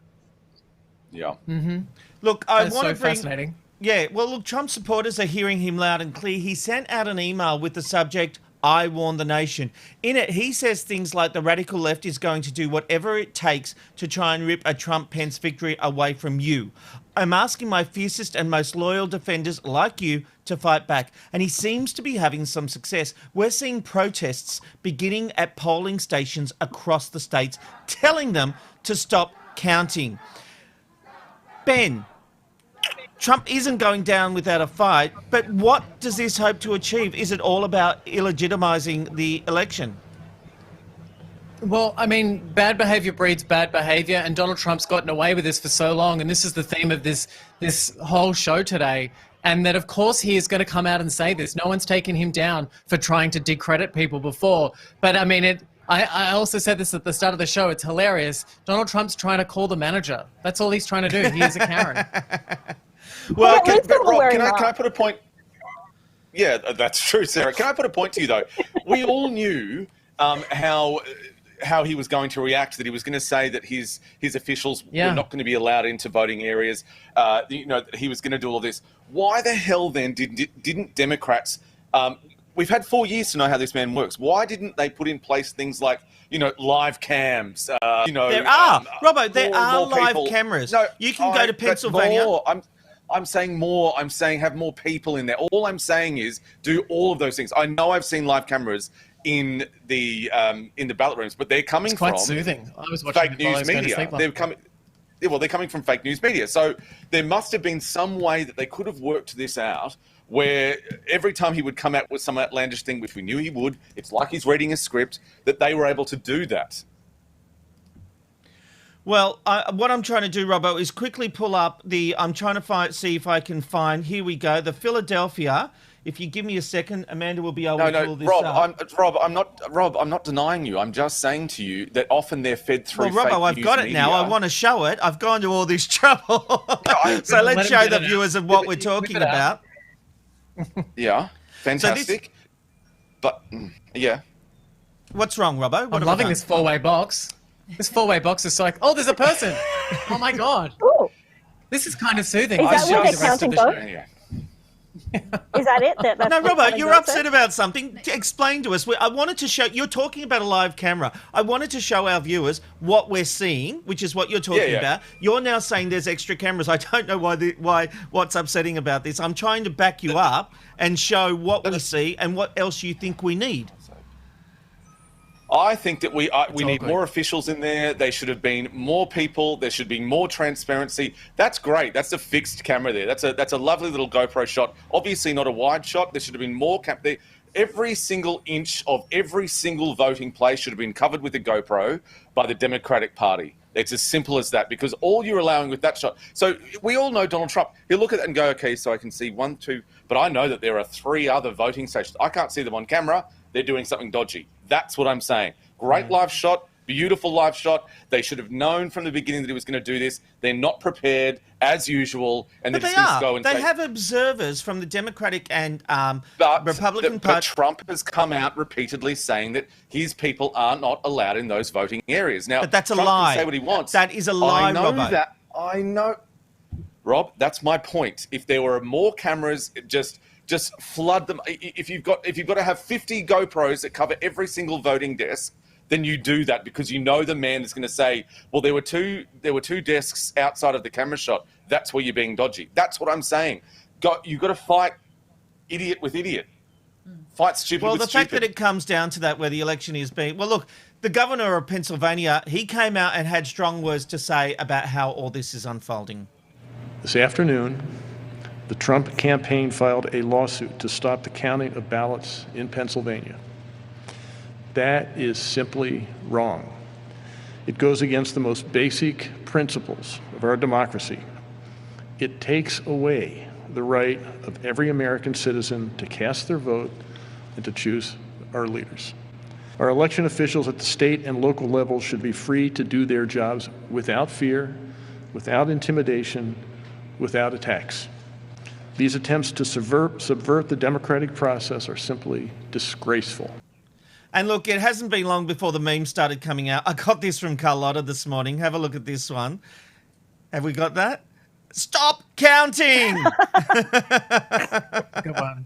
Yeah. Mm-hmm. Look, I want so to bring... fascinating. Yeah, well, look, Trump supporters are hearing him loud and clear. He sent out an email with the subject, I warn the nation. In it, he says things like the radical left is going to do whatever it takes to try and rip a Trump-Pence victory away from you. I'm asking my fiercest and most loyal defenders like you to fight back. And he seems to be having some success. We're seeing protests beginning at polling stations across the states, telling them to stop counting. Ben, Trump isn't going down without a fight, but what does this hope to achieve? Is it all about illegitimizing the election? Well, bad behavior breeds bad behavior, and Donald Trump's gotten away with this for so long, and this is the theme of this whole show today, and that, of course, he is going to come out and say this. No one's taken him down for trying to discredit people before, but I also said this at the start of the show. It's hilarious. Donald Trump's trying to call the manager. That's all he's trying to do. He is a Karen. Well, can I put a point? Yeah, that's true, Sarah. Can I put a point to you, though? We all knew how he was going to react, that he was going to say that his officials were not going to be allowed into voting areas, that he was going to do all this. Why the hell, then, didn't Democrats... we've had 4 years to know how this man works. Why didn't they put in place things like, live cams? There are. Robbo, there are live cameras. No, you can go to Pennsylvania. I'm saying more. I'm saying have more people in there. All I'm saying is do all of those things. I know I've seen live cameras in the ballot rooms, but they're coming from quite soothing. I was watching fake news media. They're coming from fake news media. So there must have been some way that they could have worked this out, where every time he would come out with some outlandish thing, which we knew he would, it's like he's reading a script, that they were able to do that. Well, what I'm trying to do, Robbo, is quickly pull up I'm trying to see if I can find, here we go, the Philadelphia. If you give me a second, Amanda will be able to pull this up. I'm not denying you. I'm just saying to you that often they're fed through fake news media. Well, Robbo, I've got it now. I want to show it. I've gone to all this trouble. So let's show the viewers of what we're talking about. Yeah, fantastic. But, yeah. What's wrong, Robbo? I'm loving this four-way box. This four-way box is so like, oh, there's a person. Oh, my God. Ooh. This is kind of soothing. Is that what they're counting votes? Is that it? That's No, what Robert, Kanye you're West upset said? about something. Explain to us. I wanted to show. You're talking about a live camera. I wanted to show our viewers what we're seeing, which is what you're talking about. You're now saying there's extra cameras. I don't know why. What's upsetting about this? I'm trying to back you up and show what we see and what else you think we need. I think that we need more officials in there. They should have been more people. There should be more transparency. That's great. That's a fixed camera there. That's a lovely little GoPro shot. Obviously not a wide shot. There should have been more there. Every single inch of every single voting place should have been covered with a GoPro by the Democratic Party. It's as simple as that, because all you're allowing with that shot. So we all know Donald Trump. He'll look at it and go, okay, so I can see 1, 2, but I know that there are 3 other voting stations. I can't see them on camera. They're doing something dodgy. That's what I'm saying. Great live shot, beautiful live shot. They should have known from the beginning that he was going to do this. They're not prepared, as usual, and they're just going to go and They have observers from the Democratic and Republican But Party. Trump has come out repeatedly saying that his people are not allowed in those voting areas. Now, But that's a Trump lie. can say what he wants. That is a lie, I know Robbo. that. I know. Rob, that's my point. If there were more cameras, just flood them. If you've got to have 50 GoPros that cover every single voting desk, then you do that, because you know the man is going to say, well, there were two desks outside of the camera shot. That's where you're being dodgy. That's what I'm saying. You've got to fight idiot with idiot. Fight stupid with Well, the stupid. fact that it comes down to that, where the election is being... Well, look, the governor of Pennsylvania, he came out and had strong words to say about how all this is unfolding. This afternoon, the Trump campaign filed a lawsuit to stop the counting of ballots in Pennsylvania. That is simply wrong. It goes against the most basic principles of our democracy. It takes away the right of every American citizen to cast their vote and to choose our leaders. Our election officials at the state and local levels should be free to do their jobs without fear, without intimidation, without attacks. These attempts to subvert the democratic process are simply disgraceful. And look, it hasn't been long before the memes started coming out. I got this from Carlotta this morning. Have a look at this one. Have we got that? Stop counting! Good one.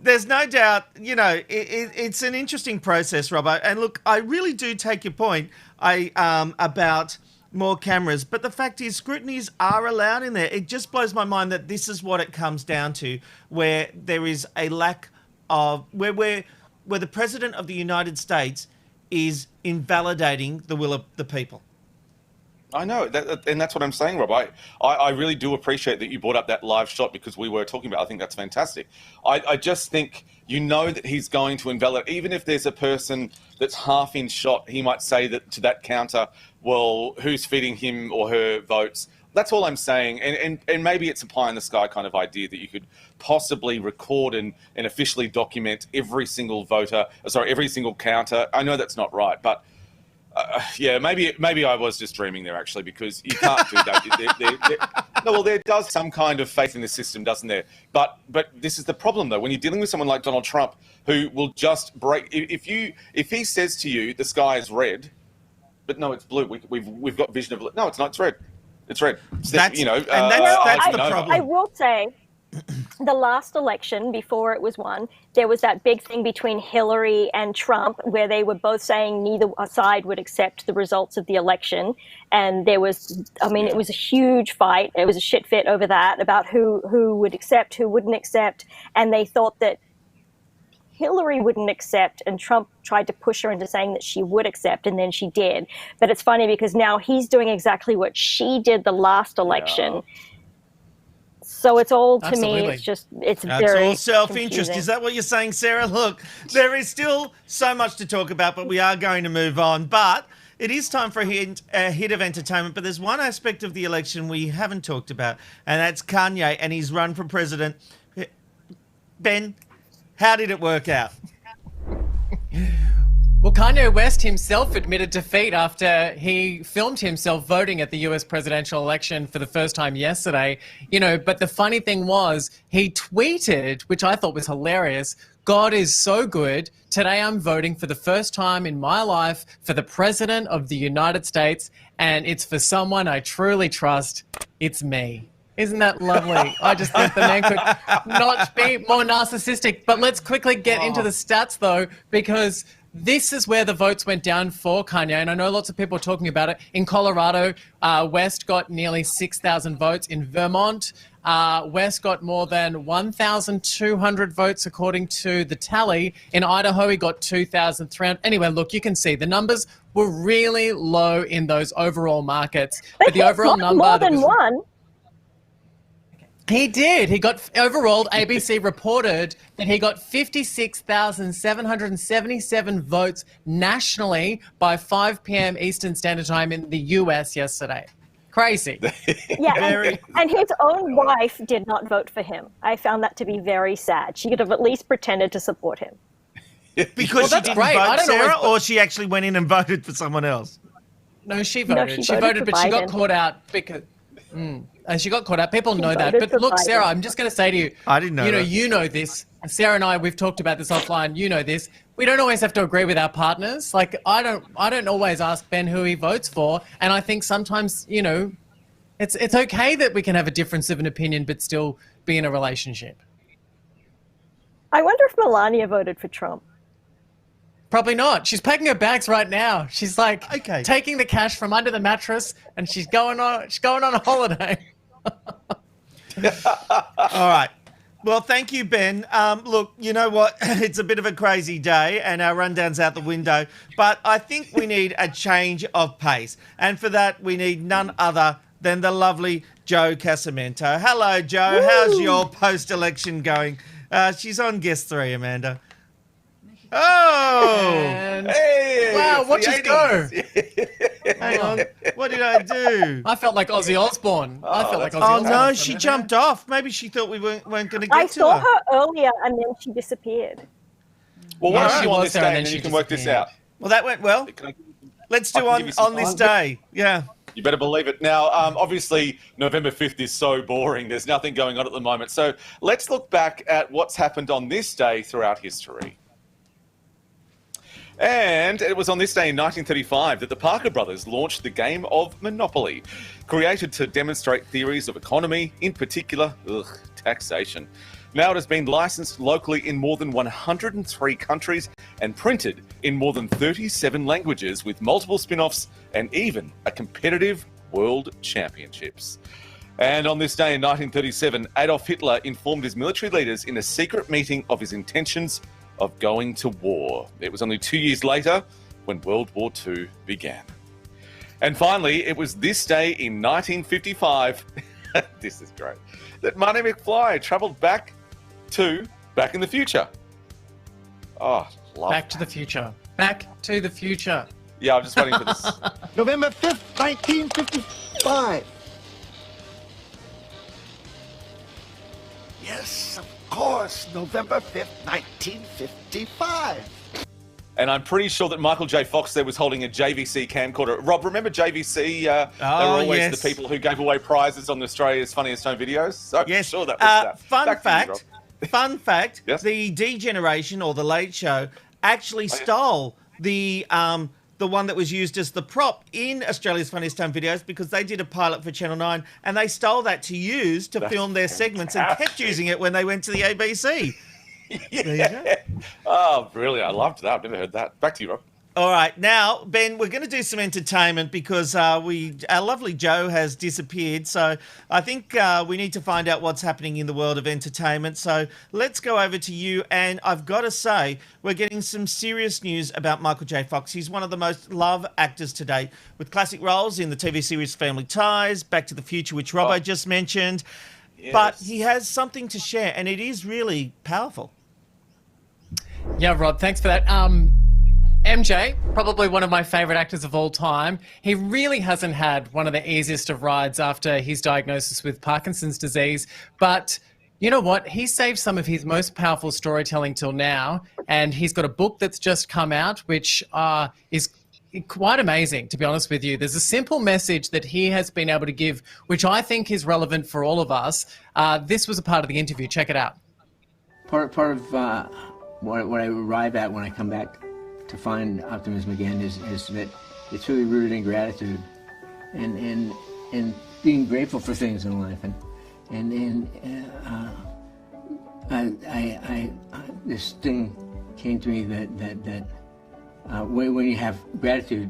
There's no doubt, it's an interesting process, Robbo. And look, I really do take your point about more cameras. But the fact is, scrutinies are allowed in there. It just blows my mind that this is what it comes down to, where there is a lack of... where the President of the United States is invalidating the will of the people. I know, and that's what I'm saying, Rob. I really do appreciate that you brought up that live shot, because we were talking about. I think that's fantastic. I just think that he's going to invalidate, even if there's a person that's half in shot, he might say that to that counter, well, who's feeding him or her votes? That's all I'm saying, and maybe it's a pie in the sky kind of idea that you could possibly record and officially document every single every single counter. I know that's not right, but. Yeah, maybe I was just dreaming there, actually, because you can't do that. There does some kind of faith in the system, doesn't there? But this is the problem, though. When you're dealing with someone like Donald Trump, who will just break... If he says to you, the sky is red, but no, it's blue. We've got vision of... No, it's not. It's red. It's red. That's the problem. I will say... The last election, before it was won, there was that big thing between Hillary and Trump where they were both saying neither side would accept the results of the election. And there was, it was a huge fight. It was a shit fit over that, about who would accept, who wouldn't accept. And they thought that Hillary wouldn't accept, and Trump tried to push her into saying that she would accept, and then she did. But it's funny because now he's doing exactly what she did the last election. Yeah. So it's all, to me, it's very all self-interest. confusing. Is that what you're saying, Sarah? Look, there is still so much to talk about, but we are going to move on. But it is time for a hit of entertainment. But there's one aspect of the election we haven't talked about, and that's Kanye and his run for president. Ben, how did it work out? Well, Kanye West himself admitted defeat after he filmed himself voting at the US presidential election for the first time yesterday. But the funny thing was, he tweeted, which I thought was hilarious, "God is so good. Today I'm voting for the first time in my life for the President of the United States, and it's for someone I truly trust. It's me." Isn't that lovely? I just think the man could not be more narcissistic. But let's quickly get into the stats, though, because this is where the votes went down for Kanye. And I know lots of people are talking about it. In Colorado, West got nearly 6,000 votes. In Vermont, West got more than 1,200 votes, according to the tally. In Idaho, he got 2,300. Anyway, look, you can see the numbers were really low in those overall markets. But the overall number... More than one. He did. He got, overall, ABC reported that he got 56,777 votes nationally by 5 p.m. Eastern Standard Time in the US yesterday. Crazy. Yeah, and his own wife did not vote for him. I found that to be very sad. She could have at least pretended to support him. Because she didn't vote, Sarah, or she actually went in and voted for someone else? No, she voted. She voted, but she got caught out because... And she got caught out. People know that. But look, Sarah, I'm just going to say to you, I didn't know you know this. And Sarah and I, we've talked about this offline. You know this. We don't always have to agree with our partners. Like, I don't always ask Ben who he votes for. And I think sometimes, it's okay that we can have a difference of an opinion but still be in a relationship. I wonder if Melania voted for Trump. Probably not. She's packing her bags right now. She's like taking the cash from under the mattress and she's going on a holiday. All right. Well, thank you, Ben. Look, you know what? It's a bit of a crazy day and our rundown's out the window, but I think we need a change of pace. And for that, we need none other than the lovely Jo Casamento. Hello, Jo. Woo! How's your post-election going? She's on guest 3, Amanda. Oh! Hey, wow, watch us go. Hang on. What did I do? I felt like Ozzy Osbourne. Oh, no, she jumped off. Maybe she thought we weren't going to get to her. I saw her earlier and then she disappeared. Well, why don't you on this day and then you can work this out? Well, that went well. Let's do on this day. Yeah. You better believe it. Now, obviously, November 5th is so boring. There's nothing going on at the moment. So let's look back at what's happened on this day throughout history. And it was on this day in 1935 that the Parker brothers launched the game of Monopoly, created to demonstrate theories of economy, in particular, taxation. Now it has been licensed locally in more than 103 countries and printed in more than 37 languages with multiple spin-offs and even a competitive World Championships. And on this day in 1937, Adolf Hitler informed his military leaders in a secret meeting of his intentions of going to war. It was only 2 years later when World War II began. And finally, it was this day in 1955, this is great, that Marty McFly travelled back in the future. Oh, love Back to the future. Back to the future. Yeah, I'm just waiting for this. November 5th, 1955. Yes, of course, November 5th, 1955. And I'm pretty sure that Michael J. Fox there was holding a JVC camcorder. Rob, remember JVC? They were always the people who gave away prizes on Australia's Funniest Home Videos. So I'm sure that was that. Fun fact, yes? The D Generation, or The Late Show, actually stole the one that was used as the prop in Australia's Funniest Home Videos because they did a pilot for Channel 9 and they stole that to use to film their segments and kept using it when they went to the ABC. There you go. Oh, brilliant. I loved that. I've never heard that. Back to you, Rob. All right. Now, Ben, we're going to do some entertainment because our lovely Jo has disappeared. So I think we need to find out what's happening in the world of entertainment. So let's go over to you. And I've got to say, we're getting some serious news about Michael J. Fox. He's one of the most loved actors to date, with classic roles in the TV series Family Ties, Back to the Future, which Robbo just mentioned. Yes. But he has something to share, and it is really powerful. Yeah, Rob, thanks for that. MJ, probably one of my favourite actors of all time. He really hasn't had one of the easiest of rides after his diagnosis with Parkinson's disease. But you know what? He saved some of his most powerful storytelling till now. And he's got a book that's just come out, which is quite amazing, to be honest with you. There's a simple message that he has been able to give, which I think is relevant for all of us. This was a part of the interview. Check it out. Part of what I arrive at when I come back to find optimism again is that it's really rooted in gratitude and being grateful for things in life. And then this thing came to me that when you have gratitude,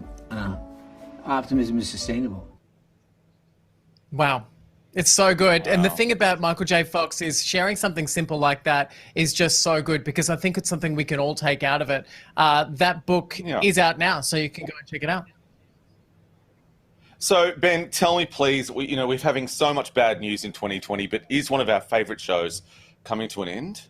optimism is sustainable. Wow. It's so good. Wow. And the thing about Michael J. Fox is sharing something simple like that is just so good, because I think it's something we can all take out of it. That book is out now, so you can go and check it out. So, Ben, tell me, please, we're having so much bad news in 2020, but is one of our favourite shows coming to an end?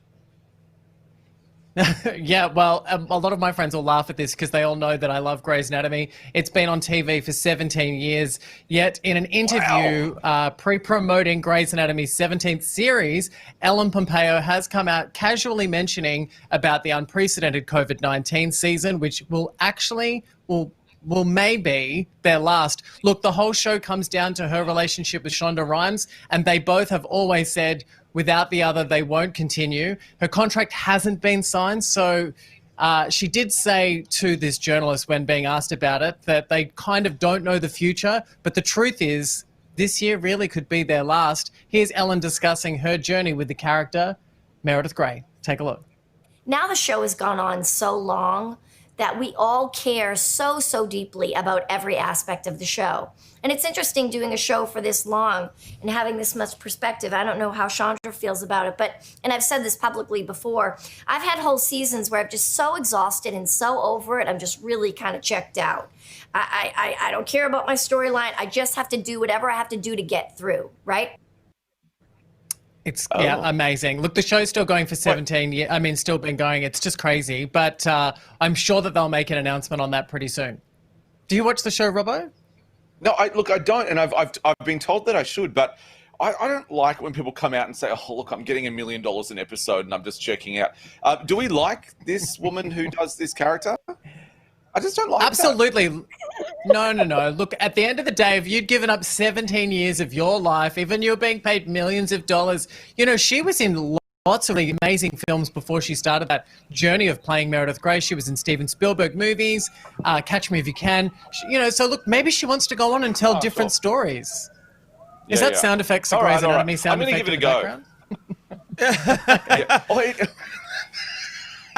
Yeah, well, a lot of my friends will laugh at this because they all know that I love Grey's Anatomy. It's been on TV for 17 years, yet in an interview pre-promoting Grey's Anatomy's 17th series, Ellen Pompeo has come out casually mentioning about the unprecedented COVID-19 season, which will maybe their last. Look, the whole show comes down to her relationship with Shonda Rhimes, and they both have always said without the other, they won't continue. Her contract hasn't been signed, so she did say to this journalist when being asked about it that they kind of don't know the future, but the truth is this year really could be their last. Here's Ellen discussing her journey with the character Meredith Grey. Take a look. Now the show has gone on so long that we all care so deeply about every aspect of the show. And it's interesting doing a show for this long and having this much perspective. I don't know how Chandra feels about it, and I've said this publicly before, I've had whole seasons where I'm just so exhausted and so over it, I'm just really kind of checked out. I don't care about my storyline. I just have to do whatever I have to do to get through, right? It's amazing. Look, the show's still going for 17 years. I mean, still been going. It's just crazy. But I'm sure that they'll make an announcement on that pretty soon. Do you watch the show, Robbo? No, I don't, and I've been told that I should, but I don't like when people come out and say, "Oh, look, I'm getting $1 million an episode, and I'm just checking out." Do we like this woman who does this character? I just don't like Absolutely. No. Look, at the end of the day, if you'd given up 17 years of your life, even you were being paid millions of dollars, she was in lots of amazing films before she started that journey of playing Meredith Grey. She was in Steven Spielberg movies, Catch Me If You Can. So look, maybe she wants to go on and tell different stories. Is that sound effects of Grey's Anatomy sound effect in the background?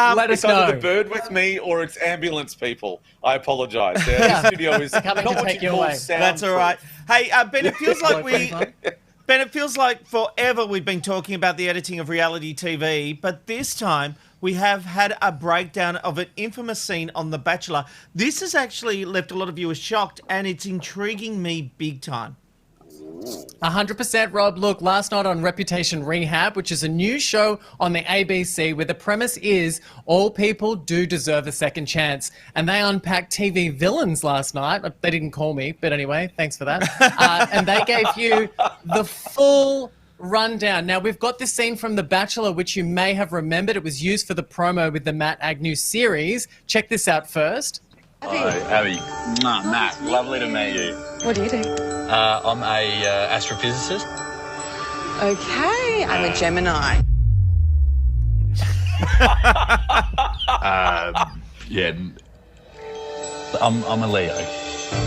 Let us know. It's either the bird with me or it's ambulance people. I apologise. The studio is coming not to what take you you call away. That's all right. Hey, Ben, it feels like Ben, it feels like forever we've been talking about the editing of reality TV, but this time we have had a breakdown of an infamous scene on The Bachelor. This has actually left a lot of viewers shocked, and it's intriguing me big time. 100%, Rob. Look, last night on Reputation Rehab, which is a new show on the ABC where the premise is all people do deserve a second chance. And they unpacked TV villains last night. They didn't call me, but anyway, thanks for that. And they gave you the full rundown. Now, we've got this scene from The Bachelor, which you may have remembered. It was used for the promo with the Matt Agnew series. Check this out first. Hi, Abby. Matt, lovely to meet you. What do you do? I'm a astrophysicist. Okay, I'm a Gemini. Yeah, I'm a Leo.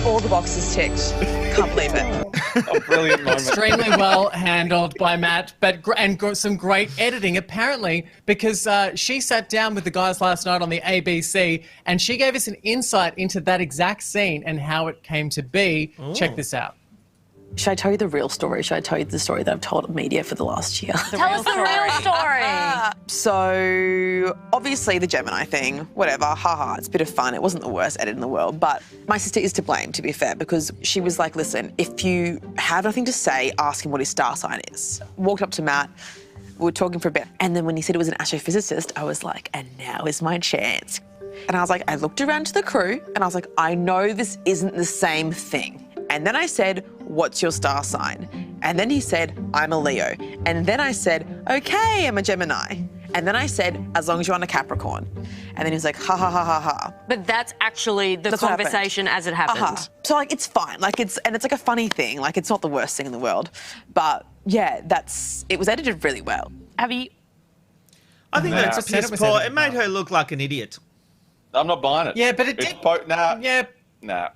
All the boxes ticked. Can't believe it. A brilliant moment. Extremely well handled by Matt, and some great editing apparently, because she sat down with the guys last night on the ABC and she gave us an insight into that exact scene and how it came to be. Ooh. Check this out. Should I tell you the real story? Should I tell you the story that I've told media for the last year? Tell us the real story. So, obviously the Gemini thing, whatever, haha, it's a bit of fun. It wasn't the worst edit in the world, but my sister is to blame, to be fair, because she was like, listen, if you have nothing to say, ask him what his star sign is. Walked up to Matt, we were talking for a bit, and then when he said it was an astrophysicist, I was like, and now is my chance. And I was like, I looked around to the crew, and I was like, I know this isn't the same thing. And then I said, what's your star sign? And then he said, I'm a Leo. And then I said, okay, I'm a Gemini. And then I said, as long as you're on a Capricorn. And then he was like, ha, ha, ha, ha, ha. But that's actually the conversation as it happened. So, like, it's fine. Like, it's like a funny thing. Like, it's not the worst thing in the world. But, yeah, it was edited really well. Abby? I think that's a piss poor. It made her look like an idiot. I'm not buying it. Yeah, but it did. Nah. Yeah. Nah.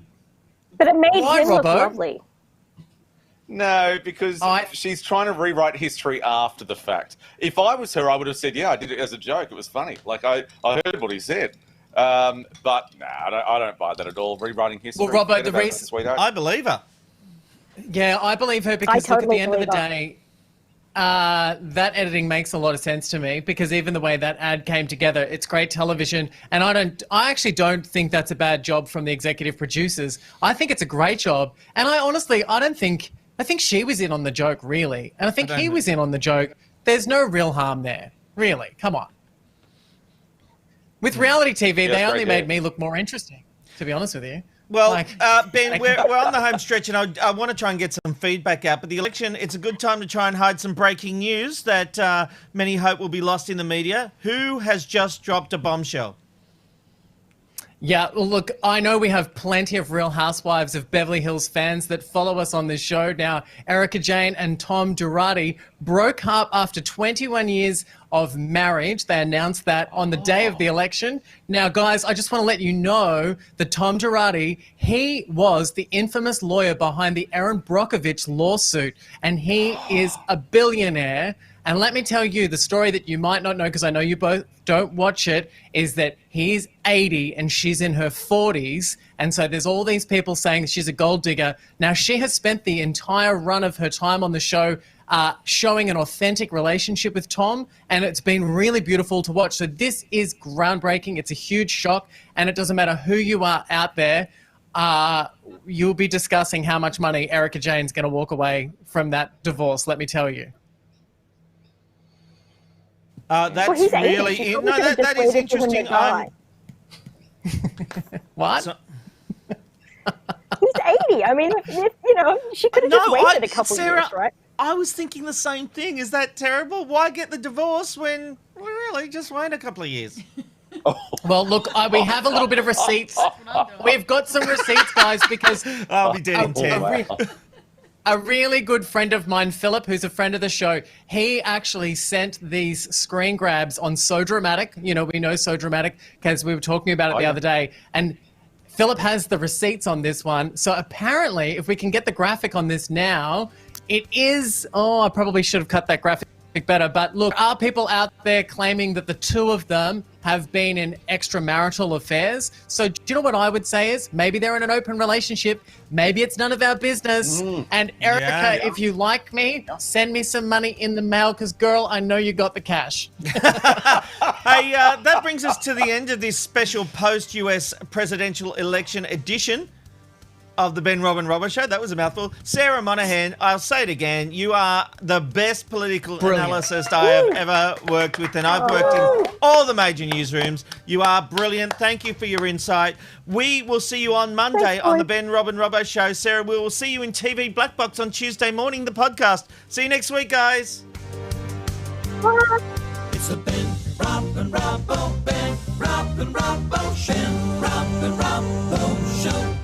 But it made him look lovely. No, because she's trying to rewrite history after the fact. If I was her, I would have said, yeah, I did it as a joke. It was funny. Like, I heard what he said. But no, I don't buy that at all. Rewriting history. Well, Robert, the reason... I believe her. Yeah, I believe her because look, at the end of the day, that editing makes a lot of sense to me because even the way that ad came together, it's great television. And I actually don't think that's a bad job from the executive producers. I think it's a great job. And I think she was in on the joke, really. And I think he was in on the joke. There's no real harm there, really. Come on. With reality TV, they only made me look more interesting, to be honest with you. Well, Ben, we're on the home stretch, and I want to try and get some feedback out. But the election, it's a good time to try and hide some breaking news that many hope will be lost in the media. Who has just dropped a bombshell? Yeah, well, look, I know we have plenty of Real Housewives of Beverly Hills fans that follow us on this show. Now, Erica Jane and Tom Girardi broke up after 21 years of marriage. They announced that on the day of the election. Now, guys, I just want to let you know that Tom Girardi, he was the infamous lawyer behind the Erin Brockovich lawsuit, and he is a billionaire. And let me tell you, the story that you might not know, because I know you both don't watch it, is that he's 80 and she's in her 40s. And so there's all these people saying she's a gold digger. Now, she has spent the entire run of her time on the show showing an authentic relationship with Tom, and it's been really beautiful to watch. So this is groundbreaking. It's a huge shock, and it doesn't matter who you are out there. You'll be discussing how much money Erica Jane's going to walk away from that divorce, let me tell you. That's really that is interesting. What? He's 80. I mean, she could have just waited a couple Sarah, years, right? I was thinking the same thing. Is that terrible? Why get the divorce when really just wait a couple of years? Well, look, we have a little bit of receipts. We've got some receipts, guys, because I'll be dead in 10. A really good friend of mine, Philip, who's a friend of the show, he actually sent these screen grabs on So Dramatic. You know, we know So Dramatic because we were talking about it the other day. And Philip has the receipts on this one. So apparently, if we can get the graphic on this now, it is... Oh, I probably should have cut that graphic better. But look, are people out there claiming that the two of them have been in extramarital affairs? So do you know what I would say is maybe they're in an open relationship. Maybe it's none of our business. And Erica, if you like me, send me some money in the mail because, girl, I know you got the cash. Hey, that brings us to the end of this special post-US presidential election edition of the Ben Robin Robbo Show. That was a mouthful. Sarah Monahan, I'll say it again, you are the best political analyst I have ever worked with, and I've worked in all the major newsrooms. You are brilliant. Thank you for your insight. We will see you on Monday on the Ben Robin Robbo Show. Sarah, we will see you in TV Black Box on Tuesday morning, the podcast. See you next week, guys. It's the Ben Robin Robbo, Ben Robin Robbo, Ben Robin Robbo Show.